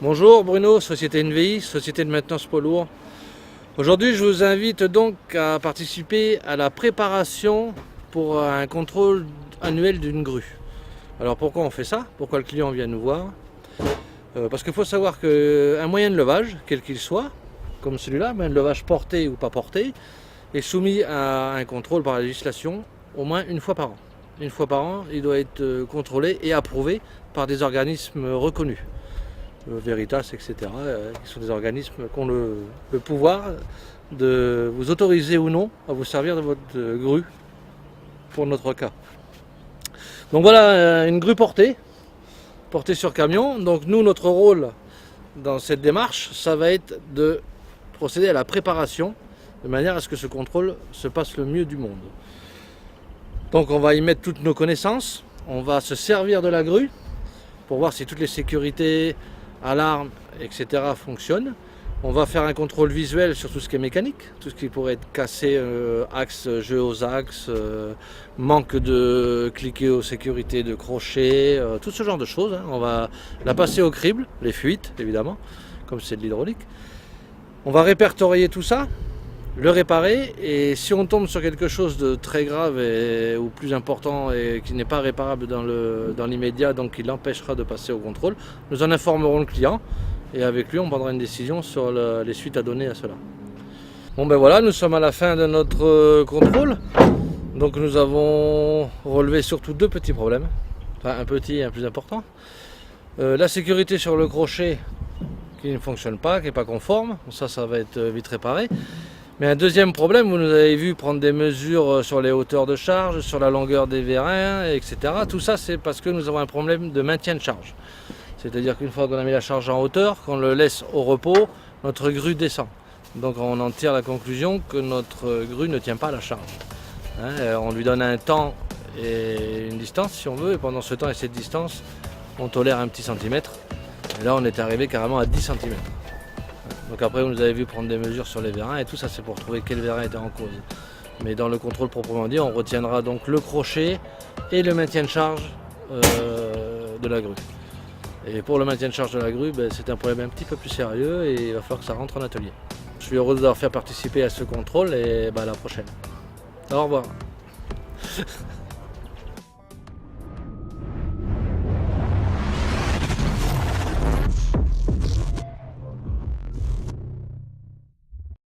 Bonjour Bruno, Société NVI, Société de maintenance poids lourd. Aujourd'hui je vous invite donc à participer à la préparation pour un contrôle annuel d'une grue. Alors pourquoi on fait ça? Pourquoi le client vient nous voir? Parce qu'il faut savoir qu'un moyen de levage, quel qu'il soit, comme celui-là, moyen de levage porté ou pas porté, est soumis à un contrôle par la législation au moins une fois par an. Une fois par an, il doit être contrôlé et approuvé par des organismes reconnus. Veritas, etc., qui sont des organismes qui ont le pouvoir de vous autoriser ou non à vous servir de votre grue pour notre cas. Donc voilà, une grue portée sur camion. Donc nous, notre rôle dans cette démarche, ça va être de procéder à la préparation de manière à ce que ce contrôle se passe le mieux du monde. Donc on va y mettre toutes nos connaissances, on va se servir de la grue pour voir si toutes les sécurités, alarmes, etc. fonctionnent. On va faire un contrôle visuel sur tout ce qui est mécanique, tout ce qui pourrait être cassé, axe, jeu aux axes, manque de cliquer aux sécurités de crochet, tout ce genre de choses. On va la passer au crible, les fuites évidemment, comme c'est de l'hydraulique. On va répertorier tout ça, le réparer, et si on tombe sur quelque chose de très grave ou plus important et qui n'est pas réparable dans l'immédiat, donc qui l'empêchera de passer au contrôle, nous en informerons le client et avec lui on prendra une décision sur les suites à donner à cela. Bon ben voilà, nous sommes à la fin de notre contrôle. Donc nous avons relevé surtout deux petits problèmes, enfin un petit et un plus important. La sécurité sur le crochet qui ne fonctionne pas, qui n'est pas conforme, ça va être vite réparé. Mais un deuxième problème, vous nous avez vu prendre des mesures sur les hauteurs de charge, sur la longueur des vérins, etc. Tout ça, c'est parce que nous avons un problème de maintien de charge. C'est-à-dire qu'une fois qu'on a mis la charge en hauteur, qu'on le laisse au repos, notre grue descend. Donc on en tire la conclusion que notre grue ne tient pas la charge. On lui donne un temps et une distance si on veut, et pendant ce temps et cette distance, on tolère un petit centimètre. Et là, on est arrivé carrément à 10 cm. Donc après, vous nous avez vu prendre des mesures sur les vérins et tout ça, c'est pour trouver quel vérin était en cause. Mais dans le contrôle proprement dit, on retiendra donc le crochet et le maintien de charge de la grue. Et pour le maintien de charge de la grue, c'est un problème un petit peu plus sérieux et il va falloir que ça rentre en atelier. Je suis heureux de vous avoir fait participer à ce contrôle et à la prochaine. Au revoir.